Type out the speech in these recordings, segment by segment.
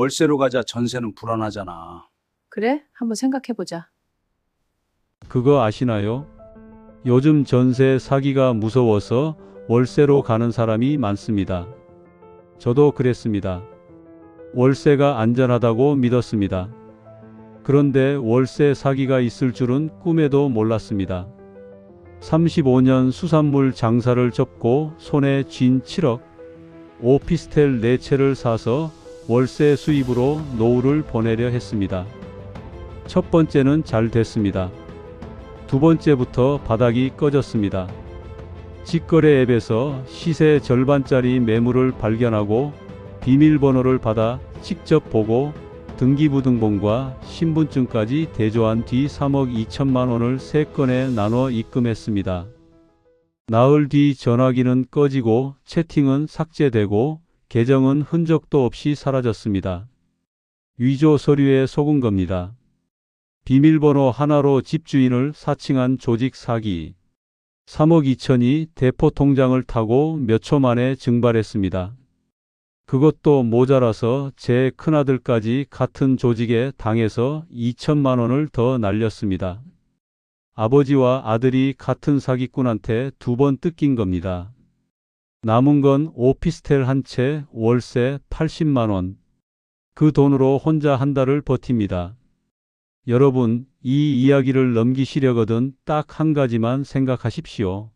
월세로 가자. 전세는 불안하잖아. 그래? 한번 생각해보자. 그거 아시나요? 요즘 전세 사기가 무서워서 월세로 가는 사람이 많습니다. 저도 그랬습니다. 월세가 안전하다고 믿었습니다. 그런데 월세 사기가 있을 줄은 꿈에도 몰랐습니다. 35년 수산물 장사를 접고 손에 쥔 7억, 오피스텔 4채를 사서 월세 수입으로 노후를 보내려 했습니다. 첫 번째는 잘 됐습니다. 두 번째부터 바닥이 꺼졌습니다. 직거래 앱에서 시세 절반짜리 매물을 발견하고 비밀번호를 받아 직접 보고 등기부등본과 신분증까지 대조한 뒤 3억 2천만 원을 3건에 나눠 입금했습니다. 나흘 뒤 전화기는 꺼지고 채팅은 삭제되고 계정은 흔적도 없이 사라졌습니다. 위조 서류에 속은 겁니다. 비밀번호 하나로 집주인을 사칭한 조직 사기. 3억 2천이 대포 통장을 타고 몇 초 만에 증발했습니다. 그것도 모자라서 제 큰아들까지 같은 조직에 당해서 2천만 원을 더 날렸습니다. 아버지와 아들이 같은 사기꾼한테 2번 뜯긴 겁니다. 남은 건 오피스텔 한 채 월세 80만 원. 그 돈으로 혼자 한 달을 버팁니다. 여러분, 이 이야기를 넘기시려거든 딱 한 가지만 생각하십시오.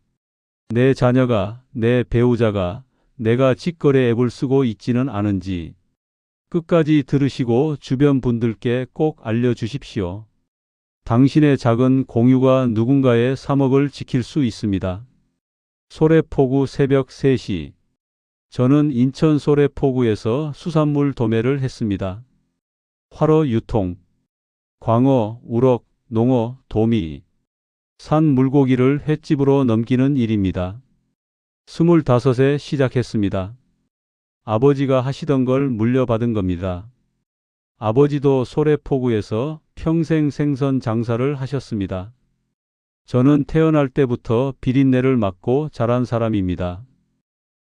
내 자녀가, 내 배우자가 내가 직거래 앱을 쓰고 있지는 않은지 끝까지 들으시고 주변 분들께 꼭 알려주십시오. 당신의 작은 공유가 누군가의 3억을 지킬 수 있습니다. 소래포구 새벽 3시. 저는 인천 소래포구에서 수산물 도매를 했습니다. 화로 유통, 광어, 우럭, 농어, 도미, 산 물고기를 횟집으로 넘기는 일입니다. 25에 시작했습니다. 아버지가 하시던 걸 물려받은 겁니다. 아버지도 소래포구에서 평생 생선 장사를 하셨습니다. 저는 태어날 때부터 비린내를 맡고 자란 사람입니다.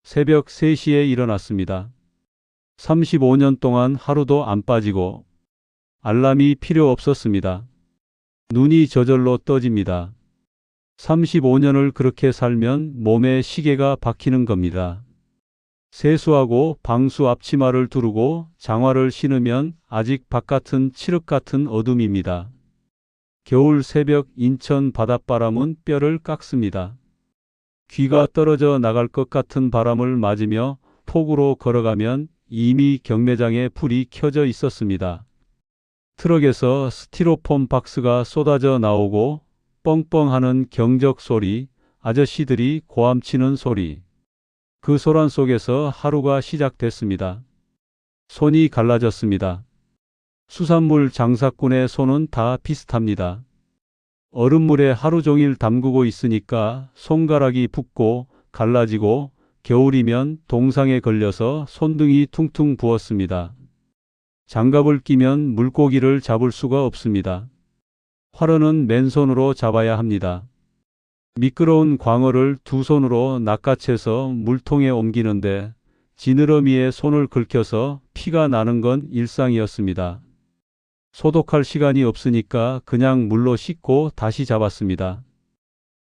새벽 3시에 일어났습니다. 35년 동안 하루도 안 빠지고 알람이 필요 없었습니다. 눈이 저절로 떠집니다. 35년을 그렇게 살면 몸에 시계가 박히는 겁니다. 세수하고 방수 앞치마를 두르고 장화를 신으면 아직 바깥은 칠흑 같은 어둠입니다. 겨울 새벽 인천 바닷바람은 뼈를 깎습니다. 귀가 떨어져 나갈 것 같은 바람을 맞으며 폭우로 걸어가면 이미 경매장에 불이 켜져 있었습니다. 트럭에서 스티로폼 박스가 쏟아져 나오고 뻥뻥하는 경적 소리, 아저씨들이 고함치는 소리. 그 소란 속에서 하루가 시작됐습니다. 손이 갈라졌습니다. 수산물 장사꾼의 손은 다 비슷합니다. 얼음물에 하루 종일 담그고 있으니까 손가락이 붓고 갈라지고 겨울이면 동상에 걸려서 손등이 퉁퉁 부었습니다. 장갑을 끼면 물고기를 잡을 수가 없습니다. 화로는 맨손으로 잡아야 합니다. 미끄러운 광어를 두 손으로 낚아채서 물통에 옮기는데 지느러미에 손을 긁혀서 피가 나는 건 일상이었습니다. 소독할 시간이 없으니까 그냥 물로 씻고 다시 잡았습니다.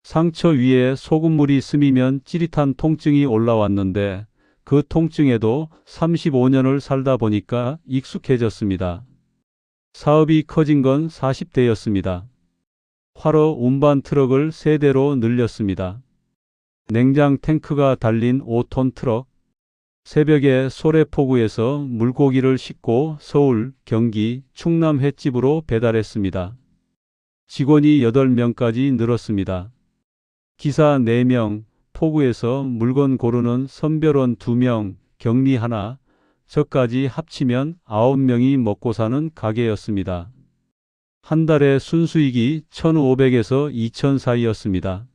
상처 위에 소금물이 스미면 찌릿한 통증이 올라왔는데 그 통증에도 35년을 살다 보니까 익숙해졌습니다. 사업이 커진 건 40대였습니다. 화로 운반 트럭을 3대로 늘렸습니다. 냉장 탱크가 달린 5톤 트럭. 새벽에 소래포구에서 물고기를 싣고 서울, 경기, 충남 횟집으로 배달했습니다. 직원이 8명까지 늘었습니다. 기사 4명, 포구에서 물건 고르는 선별원 2명, 격리 하나, 저까지 합치면 9명이 먹고 사는 가게였습니다. 한 달에 순수익이 1,500에서 2,000 사이였습니다.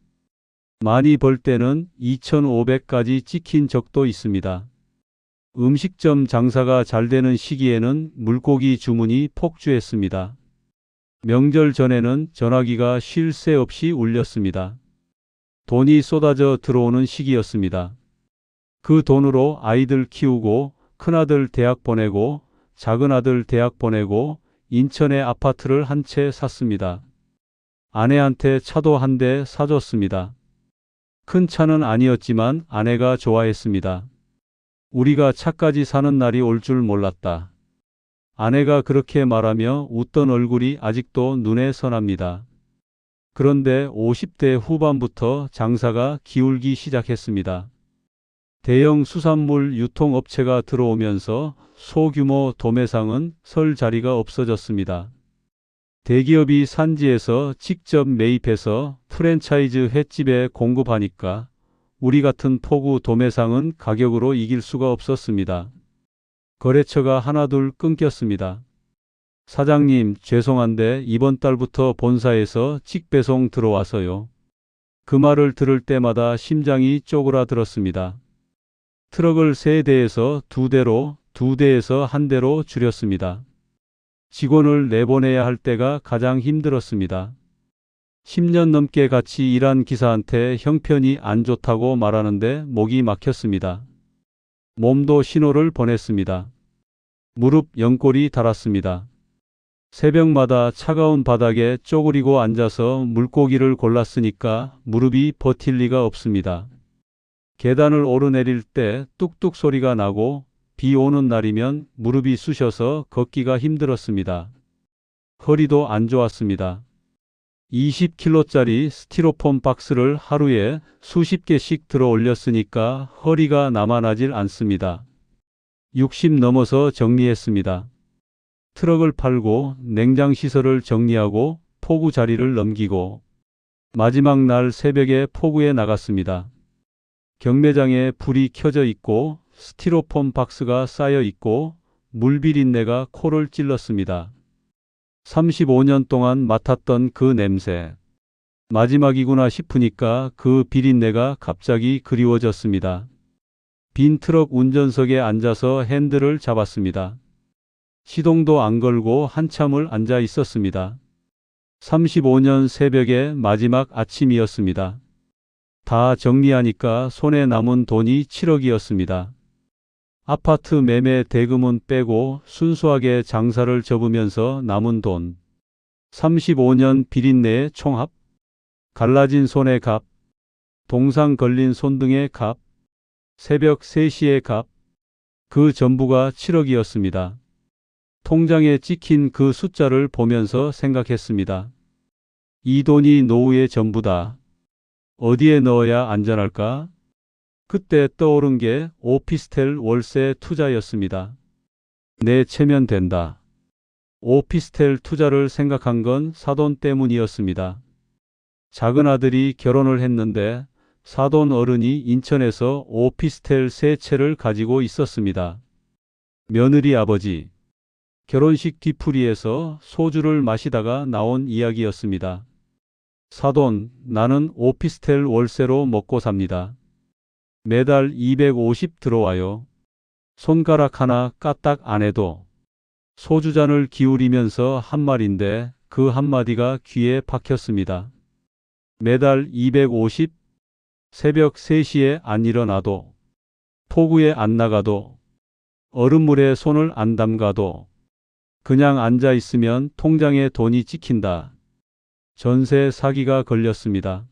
많이 벌 때는 2,500까지 찍힌 적도 있습니다. 음식점 장사가 잘 되는 시기에는 물고기 주문이 폭주했습니다. 명절 전에는 전화기가 쉴 새 없이 울렸습니다. 돈이 쏟아져 들어오는 시기였습니다. 그 돈으로 아이들 키우고 큰아들 대학 보내고 작은 아들 대학 보내고 인천에 아파트를 한 채 샀습니다. 아내한테 차도 한 대 사줬습니다. 큰 차는 아니었지만 아내가 좋아했습니다. 우리가 차까지 사는 날이 올 줄 몰랐다. 아내가 그렇게 말하며 웃던 얼굴이 아직도 눈에 선합니다. 그런데 50대 후반부터 장사가 기울기 시작했습니다. 대형 수산물 유통업체가 들어오면서 소규모 도매상은 설 자리가 없어졌습니다. 대기업이 산지에서 직접 매입해서 프랜차이즈 횟집에 공급하니까 우리 같은 포구 도매상은 가격으로 이길 수가 없었습니다. 거래처가 하나둘 끊겼습니다. 사장님, 죄송한데 이번 달부터 본사에서 직배송 들어와서요. 그 말을 들을 때마다 심장이 쪼그라들었습니다. 트럭을 3대에서 2대로, 2대에서 1대로 줄였습니다. 직원을 내보내야 할 때가 가장 힘들었습니다. 10년 넘게 같이 일한 기사한테 형편이 안 좋다고 말하는데 목이 막혔습니다. 몸도 신호를 보냈습니다. 무릎 연골이 닳았습니다. 새벽마다 차가운 바닥에 쪼그리고 앉아서 물고기를 골랐으니까 무릎이 버틸 리가 없습니다. 계단을 오르내릴 때 뚝뚝 소리가 나고 비 오는 날이면 무릎이 쑤셔서 걷기가 힘들었습니다. 허리도 안 좋았습니다. 20kg짜리 스티로폼 박스를 하루에 수십 개씩 들어 올렸으니까 허리가 남아나질 않습니다. 60 넘어서 정리했습니다. 트럭을 팔고 냉장시설을 정리하고 포구 자리를 넘기고 마지막 날 새벽에 포구에 나갔습니다. 경매장에 불이 켜져 있고 스티로폼 박스가 쌓여 있고 물비린내가 코를 찔렀습니다. 35년 동안 맡았던 그 냄새. 마지막이구나 싶으니까 그 비린내가 갑자기 그리워졌습니다. 빈 트럭 운전석에 앉아서 핸들을 잡았습니다. 시동도 안 걸고 한참을 앉아 있었습니다. 35년 새벽의 마지막 아침이었습니다. 다 정리하니까 손에 남은 돈이 7억이었습니다. 아파트 매매 대금은 빼고 순수하게 장사를 접으면서 남은 돈. 35년 비린내의 총합. 갈라진 손의 값. 동상 걸린 손등의 값. 새벽 3시의 값. 그 전부가 7억이었습니다. 통장에 찍힌 그 숫자를 보면서 생각했습니다. 이 돈이 노후의 전부다. 어디에 넣어야 안전할까? 그때 떠오른 게 오피스텔 월세 투자였습니다. 내 체면 된다. 오피스텔 투자를 생각한 건 사돈 때문이었습니다. 작은 아들이 결혼을 했는데 사돈 어른이 인천에서 오피스텔 3채를 가지고 있었습니다. 며느리 아버지. 결혼식 뒤풀이에서 소주를 마시다가 나온 이야기였습니다. 사돈, 나는 오피스텔 월세로 먹고 삽니다. 매달 250 들어와요. 손가락 하나 까딱 안 해도. 소주잔을 기울이면서 한 말인데 그 한마디가 귀에 박혔습니다. 매달 250, 새벽 3시에 안 일어나도, 포구에 안 나가도, 얼음물에 손을 안 담가도, 그냥 앉아 있으면 통장에 돈이 찍힌다. 전세 사기가 걸렸습니다.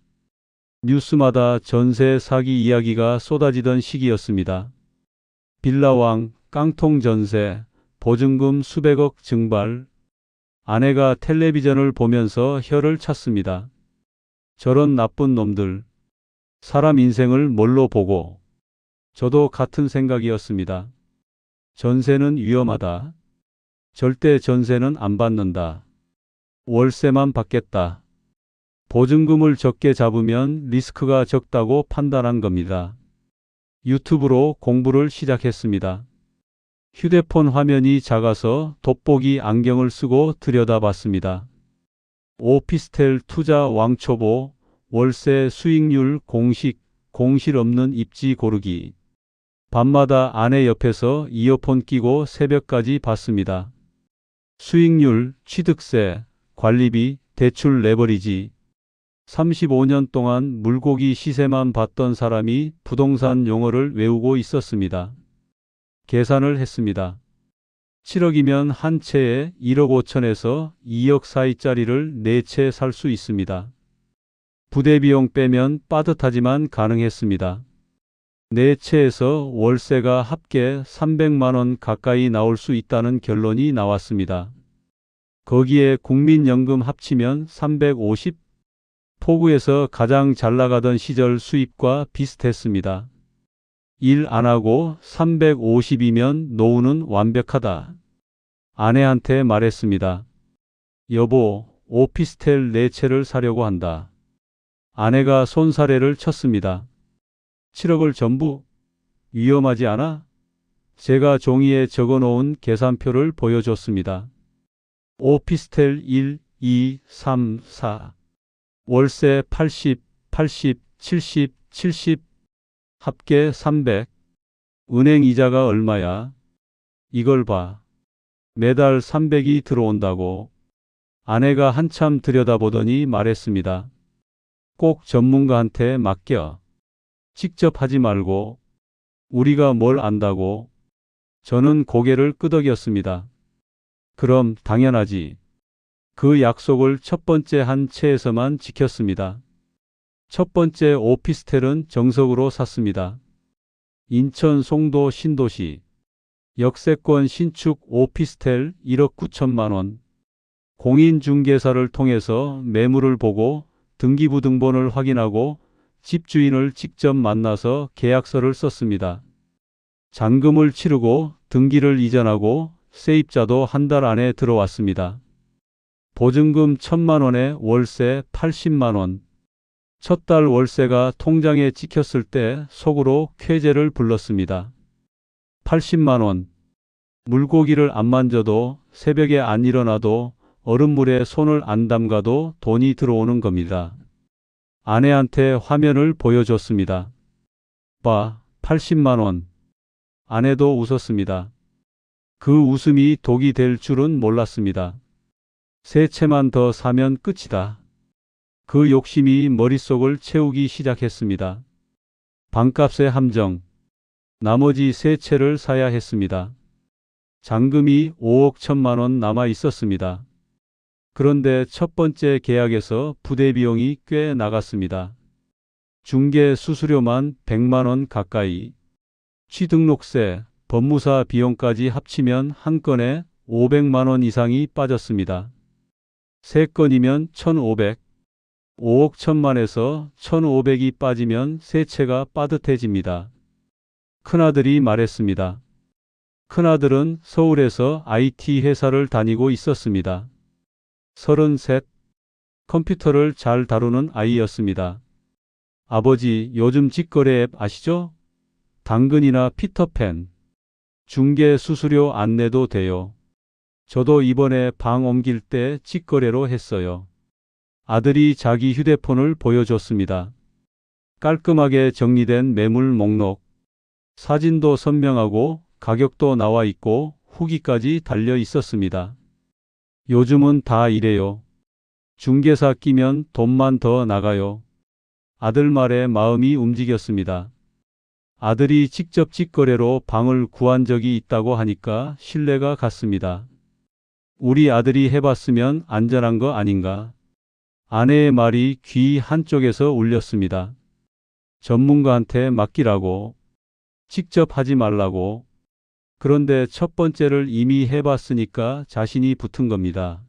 뉴스마다 전세 사기 이야기가 쏟아지던 시기였습니다. 빌라왕, 깡통 전세, 보증금 수백억 증발. 아내가 텔레비전을 보면서 혀를 찼습니다. 저런 나쁜 놈들. 사람 인생을 뭘로 보고. 저도 같은 생각이었습니다. 전세는 위험하다. 절대 전세는 안 받는다. 월세만 받겠다. 보증금을 적게 잡으면 리스크가 적다고 판단한 겁니다. 유튜브로 공부를 시작했습니다. 휴대폰 화면이 작아서 돋보기 안경을 쓰고 들여다봤습니다. 오피스텔 투자 왕초보, 월세 수익률 공식, 공실 없는 입지 고르기. 밤마다 아내 옆에서 이어폰 끼고 새벽까지 봤습니다. 수익률, 취득세, 관리비, 대출 레버리지. 35년 동안 물고기 시세만 봤던 사람이 부동산 용어를 외우고 있었습니다. 계산을 했습니다. 7억이면 한 채에 1억 5천에서 2억 사이짜리를 4채 살 수 있습니다. 부대 비용 빼면 빠듯하지만 가능했습니다. 4채에서 월세가 합계 300만 원 가까이 나올 수 있다는 결론이 나왔습니다. 거기에 국민연금 합치면 350, 포구에서 가장 잘 나가던 시절 수입과 비슷했습니다. 일 안 하고 350이면 노후는 완벽하다. 아내한테 말했습니다. 여보, 오피스텔 4채를 사려고 한다. 아내가 손사래를 쳤습니다. 7억을 전부? 위험하지 않아? 제가 종이에 적어놓은 계산표를 보여줬습니다. 오피스텔 1, 2, 3, 4. 월세 80, 80, 70, 70. 합계 300. 은행 이자가 얼마야? 이걸 봐. 매달 300이 들어온다고. 아내가 한참 들여다보더니 말했습니다. 꼭 전문가한테 맡겨. 직접 하지 말고. 우리가 뭘 안다고. 저는 고개를 끄덕였습니다. 그럼 당연하지. 그 약속을 첫 번째 한 채에서만 지켰습니다. 첫 번째 오피스텔은 정석으로 샀습니다. 인천 송도 신도시. 역세권 신축 오피스텔 1억 9천만 원. 공인중개사를 통해서 매물을 보고 등기부등본을 확인하고 집주인을 직접 만나서 계약서를 썼습니다. 잔금을 치르고 등기를 이전하고 세입자도 한 달 안에 들어왔습니다. 보증금 1,000만 원에 월세 80만 원. 첫 달 월세가 통장에 찍혔을 때 속으로 쾌재를 불렀습니다. 80만 원. 물고기를 안 만져도 새벽에 안 일어나도 얼음물에 손을 안 담가도 돈이 들어오는 겁니다. 아내한테 화면을 보여줬습니다. 봐, 80만 원. 아내도 웃었습니다. 그 웃음이 독이 될 줄은 몰랐습니다. 3채만 더 사면 끝이다. 그 욕심이 머릿속을 채우기 시작했습니다. 방값의 함정. 나머지 3채를 사야 했습니다. 잔금이 5억 1천만 원 남아 있었습니다. 그런데 첫 번째 계약에서 부대 비용이 꽤 나갔습니다. 중개 수수료만 100만 원 가까이. 취등록세, 법무사 비용까지 합치면 한 건에 500만 원 이상이 빠졌습니다. 3건이면 1,500. 5억 1천만에서 1,500이 빠지면 세 채가 빠듯해집니다. 큰아들이 말했습니다. 큰아들은 서울에서 IT 회사를 다니고 있었습니다. 33. 컴퓨터를 잘 다루는 아이였습니다. 아버지, 요즘 직거래 앱 아시죠? 당근이나 피터팬. 중개 수수료 안 내도 돼요. 저도 이번에 방 옮길 때 직거래로 했어요. 아들이 자기 휴대폰을 보여줬습니다. 깔끔하게 정리된 매물 목록. 사진도 선명하고 가격도 나와 있고 후기까지 달려 있었습니다. 요즘은 다 이래요. 중개사 끼면 돈만 더 나가요. 아들 말에 마음이 움직였습니다. 아들이 직접 직거래로 방을 구한 적이 있다고 하니까 신뢰가 갔습니다. 우리 아들이 해봤으면 안전한 거 아닌가? 아내의 말이 귀 한쪽에서 울렸습니다. 전문가한테 맡기라고. 직접 하지 말라고. 그런데 첫 번째를 이미 해봤으니까 자신이 붙은 겁니다.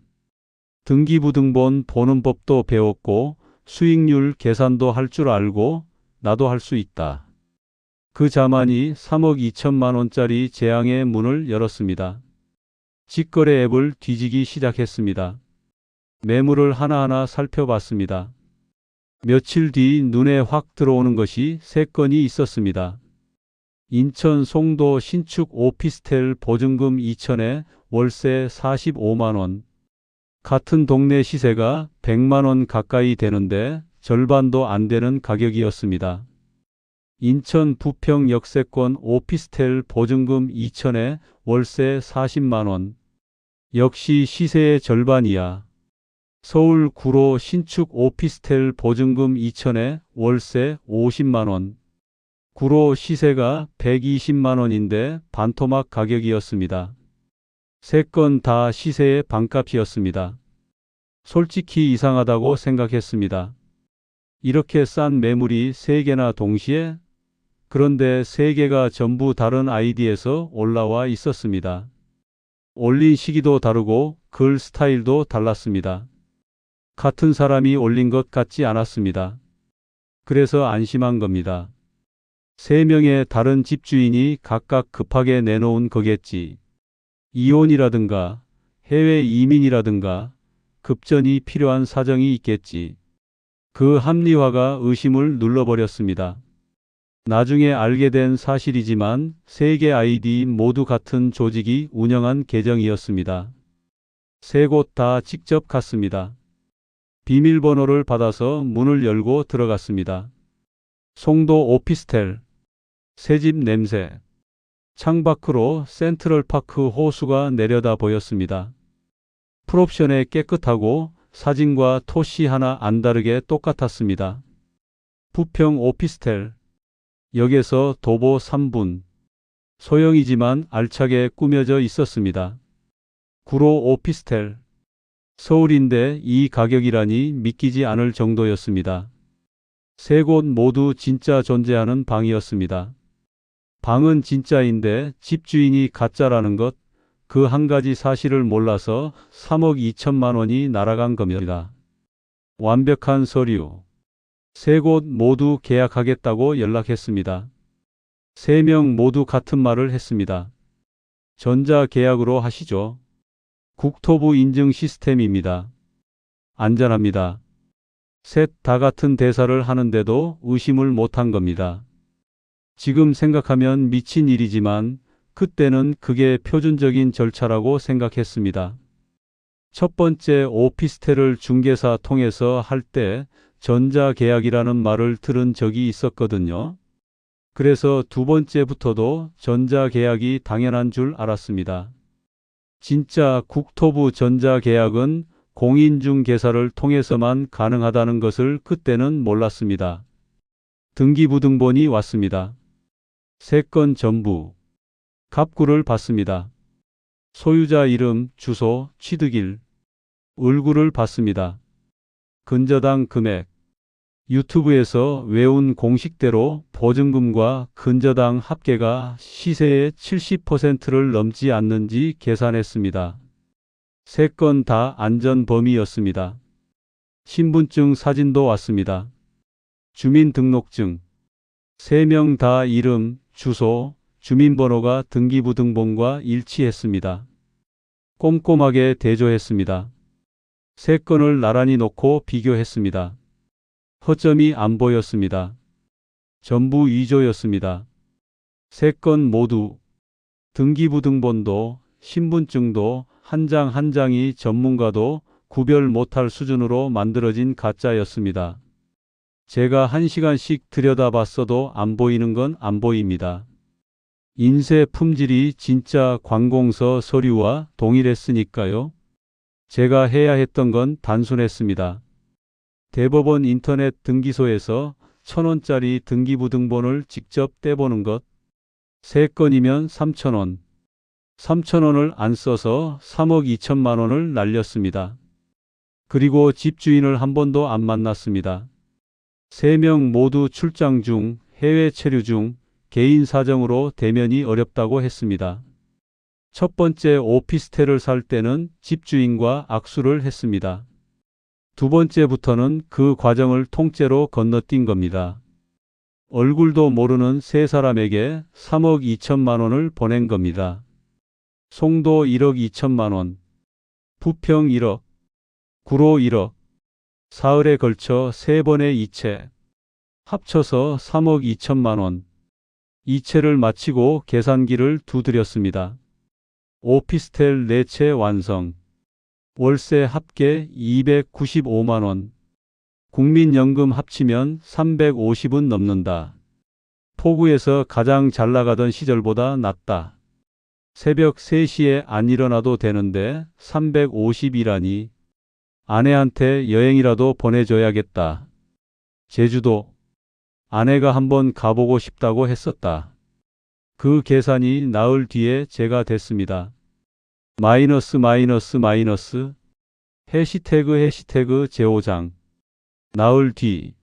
등기부등본 보는 법도 배웠고 수익률 계산도 할 줄 알고 나도 할 수 있다. 그 자만이 3억 2천만 원짜리 재앙의 문을 열었습니다. 직거래 앱을 뒤지기 시작했습니다. 매물을 하나하나 살펴봤습니다. 며칠 뒤 눈에 확 들어오는 것이 3건이 있었습니다. 인천 송도 신축 오피스텔 보증금 2천에 월세 45만 원. 같은 동네 시세가 100만 원 가까이 되는데 절반도 안 되는 가격이었습니다. 인천 부평 역세권 오피스텔 보증금 2천에 월세 40만 원. 역시 시세의 절반이야. 서울 구로 신축 오피스텔 보증금 2천에 월세 50만 원. 구로 시세가 120만 원인데 반토막 가격이었습니다. 세 건 다 시세의 반값이었습니다. 솔직히 이상하다고 생각했습니다. 이렇게 싼 매물이 세 개나 동시에? 그런데 세 개가 전부 다른 아이디에서 올라와 있었습니다. 올린 시기도 다르고 글 스타일도 달랐습니다. 같은 사람이 올린 것 같지 않았습니다. 그래서 안심한 겁니다. 세 명의 다른 집주인이 각각 급하게 내놓은 거겠지. 이혼이라든가 해외 이민이라든가 급전이 필요한 사정이 있겠지. 그 합리화가 의심을 눌러버렸습니다. 나중에 알게 된 사실이지만 세 개 아이디 모두 같은 조직이 운영한 계정이었습니다. 세 곳 다 직접 갔습니다. 비밀번호를 받아서 문을 열고 들어갔습니다. 송도 오피스텔. 새집 냄새. 창밖으로 센트럴파크 호수가 내려다 보였습니다. 풀옵션에 깨끗하고 사진과 토시 하나 안 다르게 똑같았습니다. 부평 오피스텔. 역에서 도보 3분. 소형이지만 알차게 꾸며져 있었습니다. 구로 오피스텔. 서울인데 이 가격이라니 믿기지 않을 정도였습니다. 세 곳 모두 진짜 존재하는 방이었습니다. 방은 진짜인데 집주인이 가짜라는 것, 그 한 가지 사실을 몰라서 3억 2천만 원이 날아간 겁니다. 완벽한 서류. 세 곳 모두 계약하겠다고 연락했습니다. 세 명 모두 같은 말을 했습니다. 전자계약으로 하시죠. 국토부 인증 시스템입니다. 안전합니다. 셋 다 같은 대사를 하는데도 의심을 못한 겁니다. 지금 생각하면 미친 일이지만 그때는 그게 표준적인 절차라고 생각했습니다. 첫 번째 오피스텔을 중개사 통해서 할 때 전자계약이라는 말을 들은 적이 있었거든요. 그래서 두 번째부터도 전자계약이 당연한 줄 알았습니다. 진짜 국토부 전자계약은 공인중개사를 통해서만 가능하다는 것을 그때는 몰랐습니다. 등기부등본이 왔습니다. 세 건 전부 갑구를 받습니다. 소유자 이름, 주소, 취득일, 을구를 받습니다. 근저당 금액. 유튜브에서 외운 공식대로 보증금과 근저당 합계가 시세의 70%를 넘지 않는지 계산했습니다. 세 건 다 안전 범위였습니다. 신분증 사진도 왔습니다. 주민등록증. 세 명 다 이름, 주소, 주민번호가 등기부등본과 일치했습니다. 꼼꼼하게 대조했습니다. 세 건을 나란히 놓고 비교했습니다. 허점이 안 보였습니다. 전부 위조였습니다. 세 건 모두 등기부등본도 신분증도 한 장 한 장이 전문가도 구별 못할 수준으로 만들어진 가짜였습니다. 제가 1시간씩 들여다봤어도 안 보이는 건 안 보입니다. 인쇄 품질이 진짜 관공서 서류와 동일했으니까요. 제가 해야 했던 건 단순했습니다. 대법원 인터넷 등기소에서 1,000원짜리 등기부등본을 직접 떼보는 것. 세 건이면 3,000원. 3,000원을 안 써서 3억 2천만 원을 날렸습니다. 그리고 집주인을 한 번도 안 만났습니다. 세 명 모두 출장 중, 해외 체류 중, 개인 사정으로 대면이 어렵다고 했습니다. 첫 번째 오피스텔을 살 때는 집주인과 악수를 했습니다. 두 번째부터는 그 과정을 통째로 건너뛴 겁니다. 얼굴도 모르는 세 사람에게 3억 2천만 원을 보낸 겁니다. 송도 1억 2천만 원, 부평 1억, 구로 1억, 사흘에 걸쳐 세 번의 이체, 합쳐서 3억 2천만 원. 이체를 마치고 계산기를 두드렸습니다. 오피스텔 4채 완성. 월세 합계 295만 원. 국민연금 합치면 350은 넘는다. 포구에서 가장 잘 나가던 시절보다 낫다. 새벽 3시에 안 일어나도 되는데 350이라니. 아내한테 여행이라도 보내줘야겠다. 제주도. 아내가 한번 가보고 싶다고 했었다. 그 계산이 나흘 뒤에 제가 됐습니다. 마이너스 마이너스 마이너스 해시태그 제5장 나흘 뒤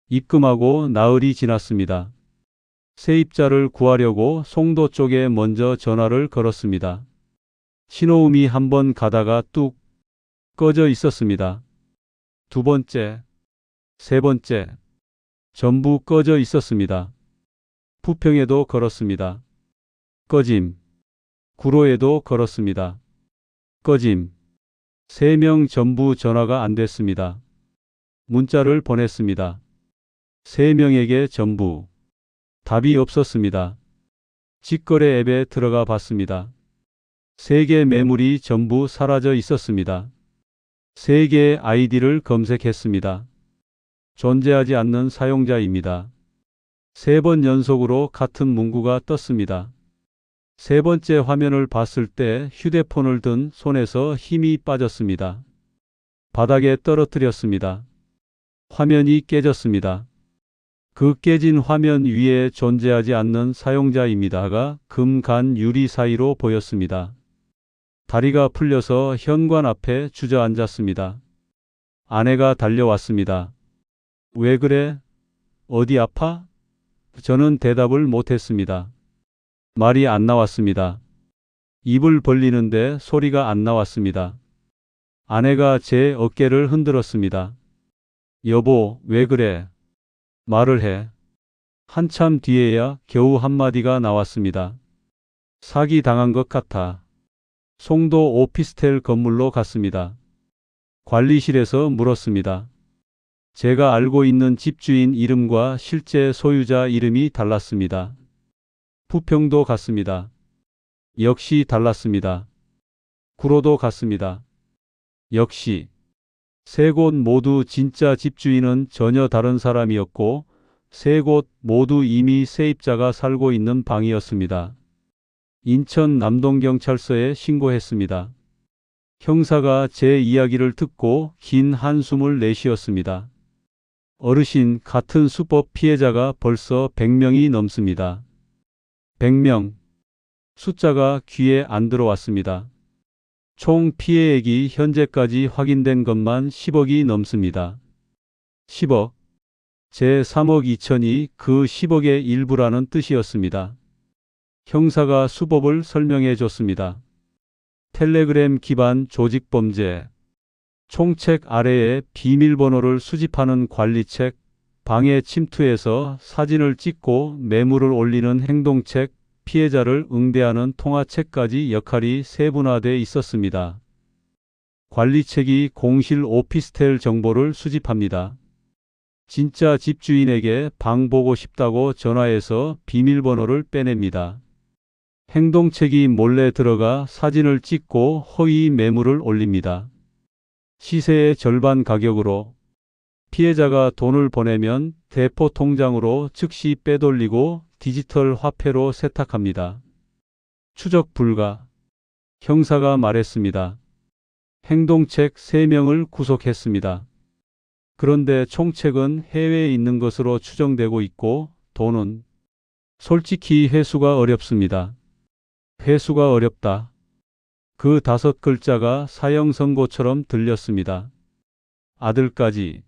입금하고 나흘이 지났습니다. 세입자를 구하려고 송도 쪽에 먼저 전화를 걸었습니다. 신호음이 한 번 가다가 뚝 꺼져 있었습니다. 두 번째, 세 번째, 전부 꺼져 있었습니다. 부평에도 걸었습니다. 꺼짐. 구로에도 걸었습니다. 꺼짐. 3명 전부 전화가 안 됐습니다. 문자를 보냈습니다. 3명에게 전부 답이 없었습니다. 직거래 앱에 들어가 봤습니다. 3개 매물이 전부 사라져 있었습니다. 3개의 아이디를 검색했습니다. 존재하지 않는 사용자입니다. 3번 연속으로 같은 문구가 떴습니다. 세 번째 화면을 봤을 때 휴대폰을 든 손에서 힘이 빠졌습니다. 바닥에 떨어뜨렸습니다. 화면이 깨졌습니다. 그 깨진 화면 위에 존재하지 않는 사용자입니다가 금, 간, 유리 사이로 보였습니다. 다리가 풀려서 현관 앞에 주저앉았습니다. 아내가 달려왔습니다. 왜 그래? 어디 아파? 저는 대답을 못했습니다. 말이 안 나왔습니다. 입을 벌리는데 소리가 안 나왔습니다. 아내가 제 어깨를 흔들었습니다. 여보, 왜 그래? 말을 해. 한참 뒤에야 겨우 한마디가 나왔습니다. 사기 당한 것 같아. 송도 오피스텔 건물로 갔습니다. 관리실에서 물었습니다. 제가 알고 있는 집주인 이름과 실제 소유자 이름이 달랐습니다. 부평도 갔습니다. 역시 달랐습니다. 구로도 갔습니다. 역시. 세 곳 모두 진짜 집주인은 전혀 다른 사람이었고 세 곳 모두 이미 세입자가 살고 있는 방이었습니다. 인천 남동경찰서에 신고했습니다. 형사가 제 이야기를 듣고 긴 한숨을 내쉬었습니다. 어르신, 같은 수법 피해자가 벌써 100명이 넘습니다. 100명. 숫자가 귀에 안 들어왔습니다. 총 피해액이 현재까지 확인된 것만 10억이 넘습니다. 10억. 제 3억 2천이 그 10억의 일부라는 뜻이었습니다. 형사가 수법을 설명해 줬습니다. 텔레그램 기반 조직범죄. 총책 아래에 비밀번호를 수집하는 관리책, 방에 침투해서 사진을 찍고 매물을 올리는 행동책, 피해자를 응대하는 통화책까지 역할이 세분화돼 있었습니다. 관리책이 공실 오피스텔 정보를 수집합니다. 진짜 집주인에게 방 보고 싶다고 전화해서 비밀번호를 빼냅니다. 행동책이 몰래 들어가 사진을 찍고 허위 매물을 올립니다. 시세의 절반 가격으로 피해자가 돈을 보내면 대포 통장으로 즉시 빼돌리고 디지털 화폐로 세탁합니다. 추적 불가. 형사가 말했습니다. 행동책 3명을 구속했습니다. 그런데 총책은 해외에 있는 것으로 추정되고 있고 돈은 솔직히 회수가 어렵습니다. 회수가 어렵다. 그 5글자가 사형 선고처럼 들렸습니다. 아들까지.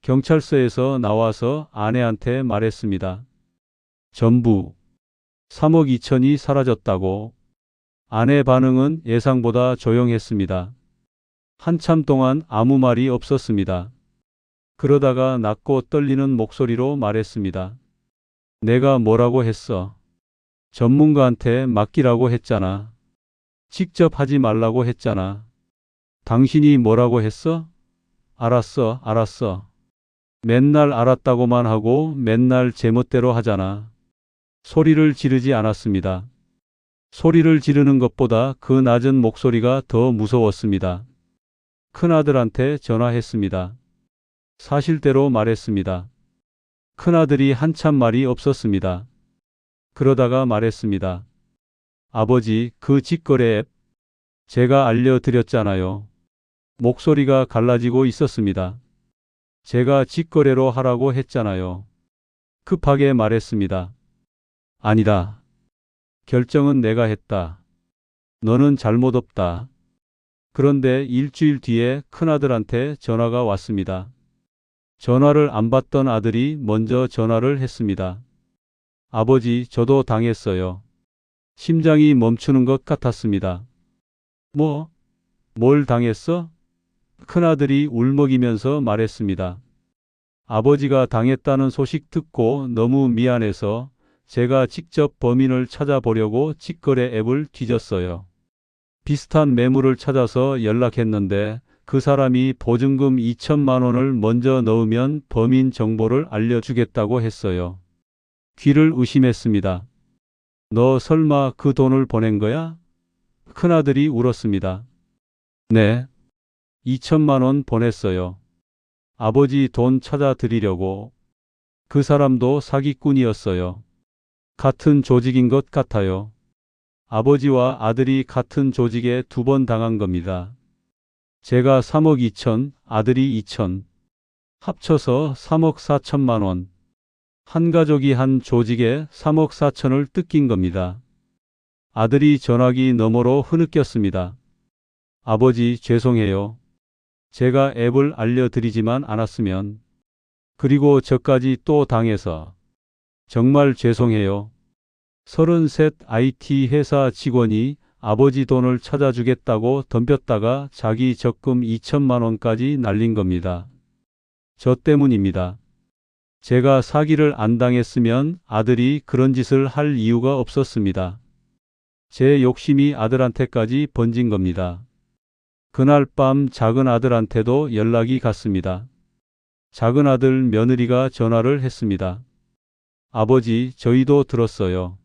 경찰서에서 나와서 아내한테 말했습니다. 전부 3억 2천이 사라졌다고. 아내 반응은 예상보다 조용했습니다. 한참 동안 아무 말이 없었습니다. 그러다가 낮고 떨리는 목소리로 말했습니다. 내가 뭐라고 했어? 전문가한테 맡기라고 했잖아. 직접 하지 말라고 했잖아. 당신이 뭐라고 했어? 알았어. 맨날 알았다고만 하고 맨날 제멋대로 하잖아. 소리를 지르지 않았습니다. 소리를 지르는 것보다 그 낮은 목소리가 더 무서웠습니다. 큰아들한테 전화했습니다. 사실대로 말했습니다. 큰아들이 한참 말이 없었습니다. 그러다가 말했습니다. 아버지, 그 직거래 앱 제가 알려드렸잖아요. 목소리가 갈라지고 있었습니다. 제가 직거래로 하라고 했잖아요. 급하게 말했습니다. 아니다. 결정은 내가 했다. 너는 잘못 없다. 그런데 일주일 뒤에 큰아들한테 전화가 왔습니다. 전화를 안 받던 아들이 먼저 전화를 했습니다. 아버지, 저도 당했어요. 심장이 멈추는 것 같았습니다. 뭐? 뭘 당했어? 큰아들이 울먹이면서 말했습니다. 아버지가 당했다는 소식 듣고 너무 미안해서 제가 직접 범인을 찾아보려고 직거래 앱을 뒤졌어요. 비슷한 매물을 찾아서 연락했는데 그 사람이 보증금 2천만 원을 먼저 넣으면 범인 정보를 알려주겠다고 했어요. 귀를 의심했습니다. 너 설마 그 돈을 보낸 거야? 큰아들이 울었습니다. 네. 2천만 원 보냈어요. 아버지 돈 찾아드리려고. 그 사람도 사기꾼이었어요. 같은 조직인 것 같아요. 아버지와 아들이 같은 조직에 2번 당한 겁니다. 제가 3억 2천, 아들이 2천. 합쳐서 3억 4천만 원. 한 가족이 한 조직에 3억 4천을 뜯긴 겁니다. 아들이 전화기 너머로 흐느꼈습니다. 아버지, 죄송해요. 제가 앱을 알려드리지만 않았으면. 그리고 저까지 또 당해서. 정말 죄송해요. 33 IT 회사 직원이 아버지 돈을 찾아주겠다고 덤볐다가 자기 적금 2천만 원까지 날린 겁니다. 저 때문입니다. 제가 사기를 안 당했으면 아들이 그런 짓을 할 이유가 없었습니다. 제 욕심이 아들한테까지 번진 겁니다. 그날 밤 작은 아들한테도 연락이 갔습니다. 작은 아들 며느리가 전화를 했습니다. 아버지, 저희도 들었어요.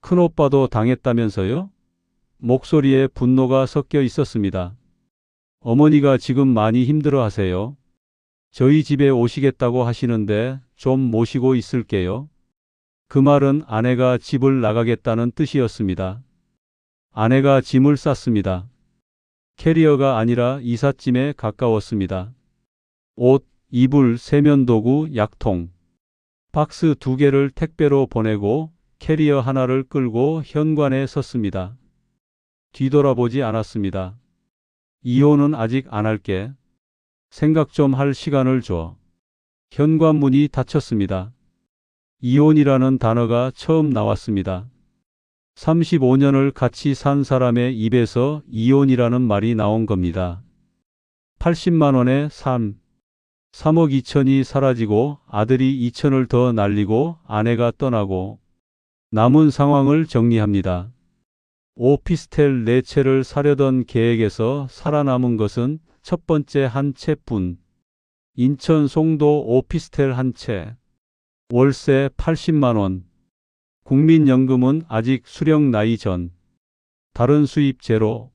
큰오빠도 당했다면서요? 목소리에 분노가 섞여 있었습니다. 어머니가 지금 많이 힘들어 하세요. 저희 집에 오시겠다고 하시는데 좀 모시고 있을게요. 그 말은 아내가 집을 나가겠다는 뜻이었습니다. 아내가 짐을 쌌습니다. 캐리어가 아니라 이삿짐에 가까웠습니다. 옷, 이불, 세면도구, 약통. 박스 2개를 택배로 보내고 캐리어 하나를 끌고 현관에 섰습니다. 뒤돌아보지 않았습니다. 이혼은 아직 안 할게. 생각 좀 할 시간을 줘. 현관문이 닫혔습니다. 이혼이라는 단어가 처음 나왔습니다. 35년을 같이 산 사람의 입에서 이혼이라는 말이 나온 겁니다. 80만 원의 삶. 3억 2천이 사라지고 아들이 2천을 더 날리고 아내가 떠나고 남은 상황을 정리합니다. 오피스텔 4채를 사려던 계획에서 살아남은 것은 첫 번째 한 채뿐. 인천 송도 오피스텔 한 채. 월세 80만 원. 국민연금은 아직 수령 나이 전. 다른 수입 제로.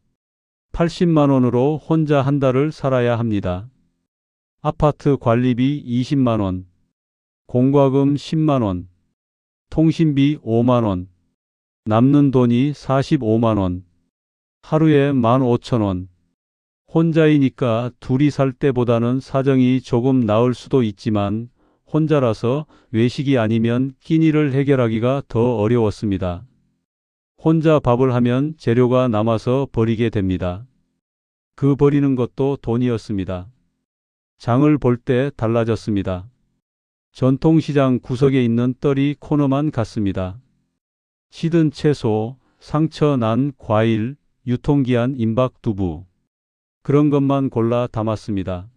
80만 원으로 혼자 한 달을 살아야 합니다. 아파트 관리비 20만 원. 공과금 10만 원. 통신비 5만 원. 남는 돈이 45만 원. 하루에 15,000원. 혼자이니까 둘이 살 때보다는 사정이 조금 나을 수도 있지만 혼자라서 외식이 아니면 끼니를 해결하기가 더 어려웠습니다. 혼자 밥을 하면 재료가 남아서 버리게 됩니다. 그 버리는 것도 돈이었습니다. 장을 볼 때 달라졌습니다. 전통시장 구석에 있는 떨이 코너만 갔습니다. 시든 채소, 상처 난 과일, 유통기한 임박 두부. 그런 것만 골라 담았습니다.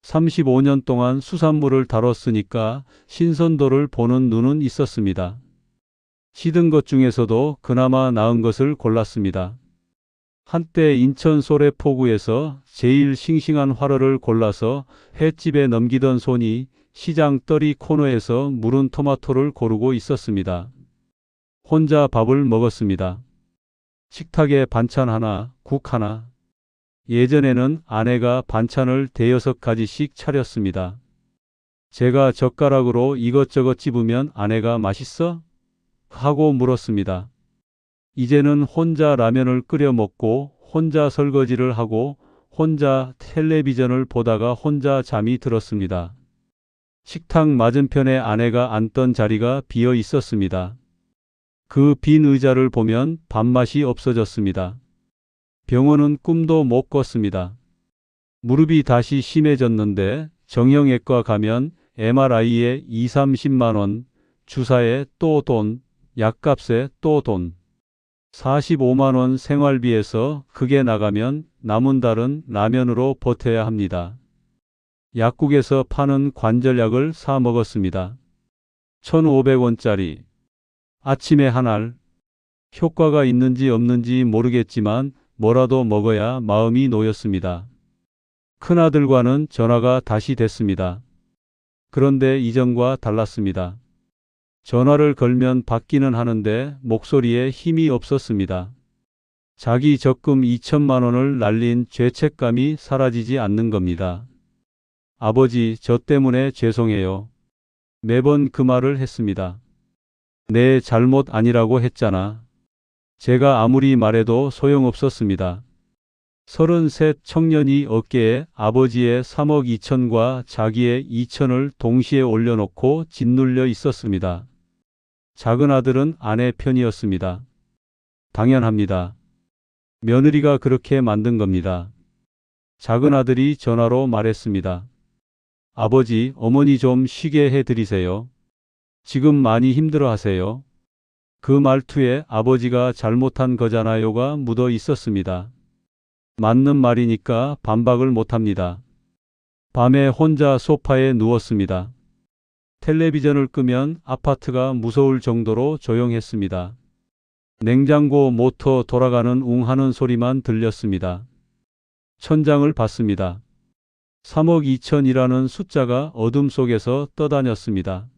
35년 동안 수산물을 다뤘으니까 신선도를 보는 눈은 있었습니다. 시든 것 중에서도 그나마 나은 것을 골랐습니다. 한때 인천 소래포구에서 제일 싱싱한 화로를 골라서 횟집에 넘기던 손이 시장 떨이 코너에서 무른 토마토를 고르고 있었습니다. 혼자 밥을 먹었습니다. 식탁에 반찬 하나, 국 하나. 예전에는 아내가 반찬을 대여섯 가지씩 차렸습니다. 제가 젓가락으로 이것저것 집으면 아내가 맛있어? 하고 물었습니다. 이제는 혼자 라면을 끓여 먹고 혼자 설거지를 하고 혼자 텔레비전을 보다가 혼자 잠이 들었습니다. 식탁 맞은편에 아내가 앉던 자리가 비어 있었습니다. 그 빈 의자를 보면 밥맛이 없어졌습니다. 병원은 꿈도 못 꿨습니다. 무릎이 다시 심해졌는데 정형외과 가면 MRI에 2, 30만 원, 주사에 또 돈, 약값에 또 돈. 45만 원 생활비에서 그게 나가면 남은 달은 라면으로 버텨야 합니다. 약국에서 파는 관절약을 사 먹었습니다. 1,500원짜리. 아침에 한 알. 효과가 있는지 없는지 모르겠지만 뭐라도 먹어야 마음이 놓였습니다. 큰아들과는 전화가 다시 됐습니다. 그런데 이전과 달랐습니다. 전화를 걸면 받기는 하는데 목소리에 힘이 없었습니다. 자기 적금 2천만 원을 날린 죄책감이 사라지지 않는 겁니다. 아버지, 저 때문에 죄송해요. 매번 그 말을 했습니다. 내 잘못 아니라고 했잖아. 제가 아무리 말해도 소용없었습니다. 33 청년이 어깨에 아버지의 3억 2천과 자기의 2천을 동시에 올려놓고 짓눌려 있었습니다. 작은 아들은 아내 편이었습니다. 당연합니다. 며느리가 그렇게 만든 겁니다. 작은 아들이 전화로 말했습니다. 아버지, 어머니 좀 쉬게 해드리세요. 지금 많이 힘들어 하세요. 그 말투에 아버지가 잘못한 거잖아요가 묻어 있었습니다. 맞는 말이니까 반박을 못합니다. 밤에 혼자 소파에 누웠습니다. 텔레비전을 끄면 아파트가 무서울 정도로 조용했습니다. 냉장고 모터 돌아가는 웅 하는 소리만 들렸습니다. 천장을 봤습니다. 3억 2천이라는 숫자가 어둠 속에서 떠다녔습니다.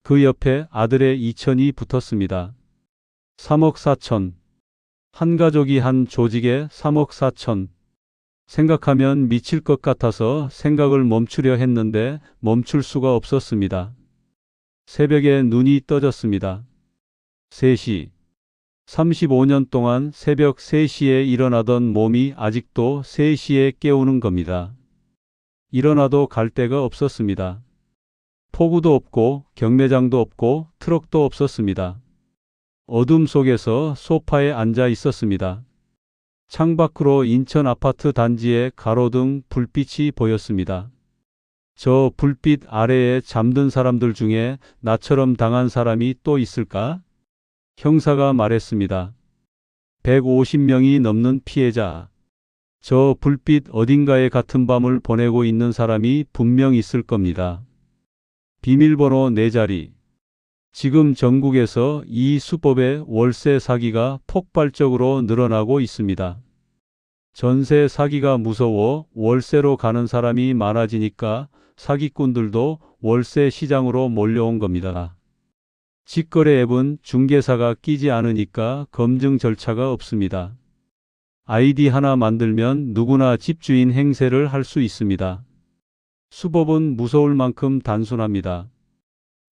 그 옆에 아들의 2천이 붙었습니다. 3억 4천. 한 가족이 한 조직에 3억 4천. 생각하면 미칠 것 같아서 생각을 멈추려 했는데 멈출 수가 없었습니다. 새벽에 눈이 떠졌습니다. 3시. 35년 동안 새벽 3시에 일어나던 몸이 아직도 3시에 깨우는 겁니다. 일어나도 갈 데가 없었습니다. 포구도 없고 경매장도 없고 트럭도 없었습니다. 어둠 속에서 소파에 앉아 있었습니다. 창밖으로 인천 아파트 단지의 가로등 불빛이 보였습니다. 저 불빛 아래에 잠든 사람들 중에 나처럼 당한 사람이 또 있을까? 형사가 말했습니다. 150명이 넘는 피해자. 저 불빛 어딘가에 같은 밤을 보내고 있는 사람이 분명 있을 겁니다. 비밀번호 4자리. 지금 전국에서 이 수법의 월세 사기가 폭발적으로 늘어나고 있습니다. 전세 사기가 무서워 월세로 가는 사람이 많아지니까 사기꾼들도 월세 시장으로 몰려온 겁니다. 직거래 앱은 중개사가 끼지 않으니까 검증 절차가 없습니다. 아이디 하나 만들면 누구나 집주인 행세를 할 수 있습니다. 수법은 무서울 만큼 단순합니다.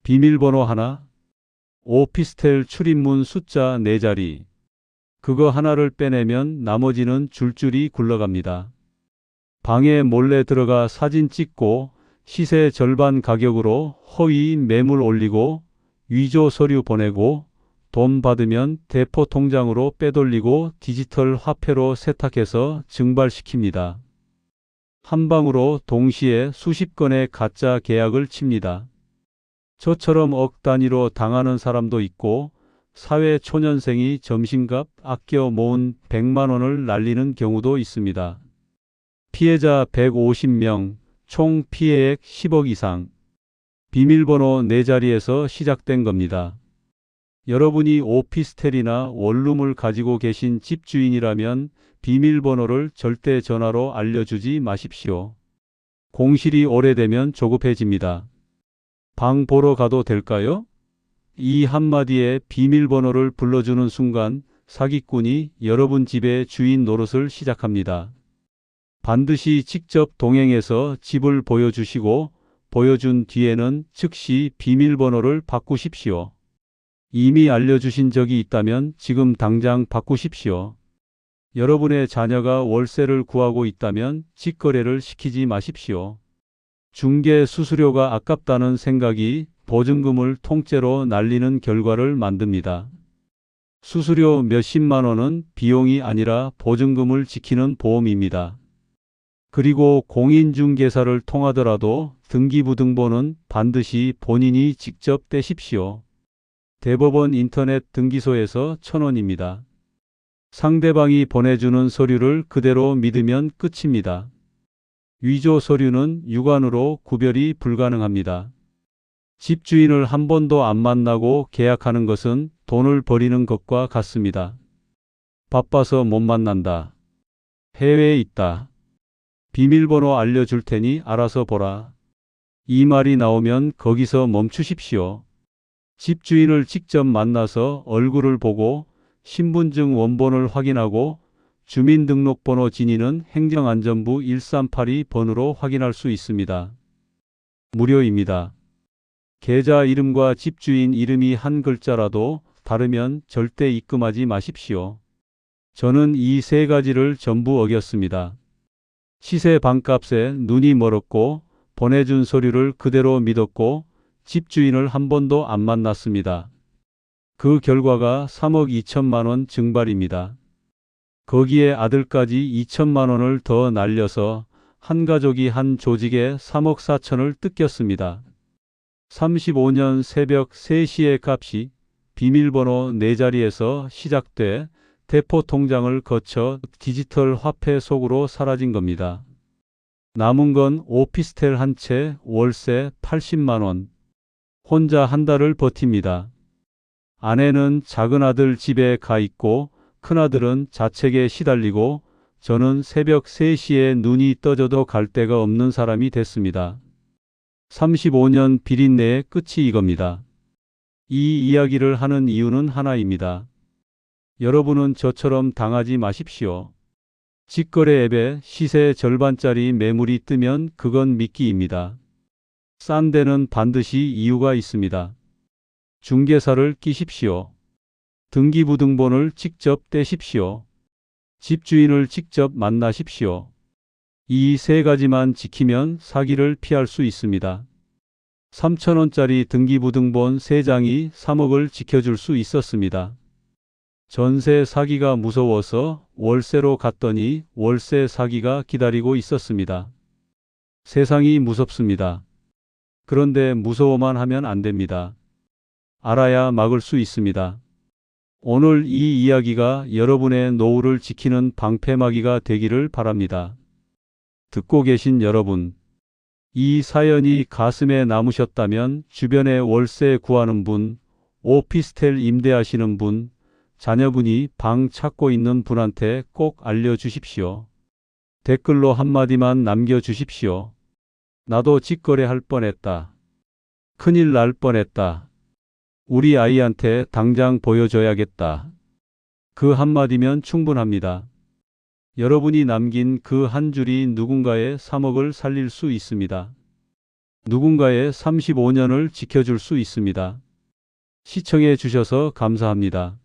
비밀번호 하나, 오피스텔 출입문 숫자 4자리. 그거 하나를 빼내면 나머지는 줄줄이 굴러갑니다. 방에 몰래 들어가 사진 찍고 시세 절반 가격으로 허위 매물 올리고 위조 서류 보내고 돈 받으면 대포 통장으로 빼돌리고 디지털 화폐로 세탁해서 증발시킵니다. 한 방으로 동시에 수십 건의 가짜 계약을 칩니다. 저처럼 억 단위로 당하는 사람도 있고 사회 초년생이 점심값 아껴 모은 100만 원을 날리는 경우도 있습니다. 피해자 150명, 총 피해액 10억 이상. 비밀번호 4자리에서 시작된 겁니다. 여러분이 오피스텔이나 원룸을 가지고 계신 집주인이라면 비밀번호를 절대 전화로 알려주지 마십시오. 공실이 오래되면 조급해집니다. 방 보러 가도 될까요? 이 한마디에 비밀번호를 불러주는 순간 사기꾼이 여러분 집의 주인 노릇을 시작합니다. 반드시 직접 동행해서 집을 보여주시고 보여준 뒤에는 즉시 비밀번호를 바꾸십시오. 이미 알려주신 적이 있다면 지금 당장 바꾸십시오. 여러분의 자녀가 월세를 구하고 있다면 직거래를 시키지 마십시오. 중개 수수료가 아깝다는 생각이 보증금을 통째로 날리는 결과를 만듭니다. 수수료 몇십만 원은 비용이 아니라 보증금을 지키는 보험입니다. 그리고 공인중개사를 통하더라도 등기부등본은 반드시 본인이 직접 떼십시오. 대법원 인터넷 등기소에서 1,000원입니다. 상대방이 보내주는 서류를 그대로 믿으면 끝입니다. 위조 서류는 유관으로 구별이 불가능합니다. 집주인을 한 번도 안 만나고 계약하는 것은 돈을 버리는 것과 같습니다. 바빠서 못 만난다. 해외에 있다. 비밀번호 알려줄 테니 알아서 보라. 이 말이 나오면 거기서 멈추십시오. 집주인을 직접 만나서 얼굴을 보고 신분증 원본을 확인하고 주민등록번호 진위는 행정안전부 1382번으로 확인할 수 있습니다. 무료입니다. 계좌 이름과 집주인 이름이 한 글자라도 다르면 절대 입금하지 마십시오. 저는 이 세 가지를 전부 어겼습니다. 시세 반값에 눈이 멀었고 보내준 서류를 그대로 믿었고 집주인을 한 번도 안 만났습니다. 그 결과가 3억 2천만 원 증발입니다. 거기에 아들까지 2천만 원을 더 날려서 한 가족이 한 조직에 3억 4천을 뜯겼습니다. 35년 새벽 3시의 값이 비밀번호 4자리에서 시작돼 대포 통장을 거쳐 디지털 화폐 속으로 사라진 겁니다. 남은 건 오피스텔 한 채 월세 80만 원. 혼자 한 달을 버팁니다. 아내는 작은 아들 집에 가 있고 큰아들은 자책에 시달리고 저는 새벽 3시에 눈이 떠져도 갈 데가 없는 사람이 됐습니다. 35년 비린내의 끝이 이겁니다. 이 이야기를 하는 이유는 하나입니다. 여러분은 저처럼 당하지 마십시오. 직거래 앱에 시세 절반짜리 매물이 뜨면 그건 미끼입니다. 싼 데는 반드시 이유가 있습니다. 중개사를 끼십시오. 등기부등본을 직접 떼십시오. 집주인을 직접 만나십시오. 이 세 가지만 지키면 사기를 피할 수 있습니다. 3,000원짜리 등기부등본 3장이 3억을 지켜줄 수 있었습니다. 전세 사기가 무서워서 월세로 갔더니 월세 사기가 기다리고 있었습니다. 세상이 무섭습니다. 그런데 무서워만 하면 안 됩니다. 알아야 막을 수 있습니다. 오늘 이 이야기가 여러분의 노후를 지키는 방패막이가 되기를 바랍니다. 듣고 계신 여러분, 이 사연이 가슴에 남으셨다면 주변에 월세 구하는 분, 오피스텔 임대하시는 분, 자녀분이 방 찾고 있는 분한테 꼭 알려주십시오. 댓글로 한마디만 남겨주십시오. 나도 직거래할 뻔했다. 큰일 날 뻔했다. 우리 아이한테 당장 보여줘야겠다. 그 한마디면 충분합니다. 여러분이 남긴 그 한 줄이 누군가의 3억을 살릴 수 있습니다. 누군가의 35년을 지켜줄 수 있습니다. 시청해 주셔서 감사합니다.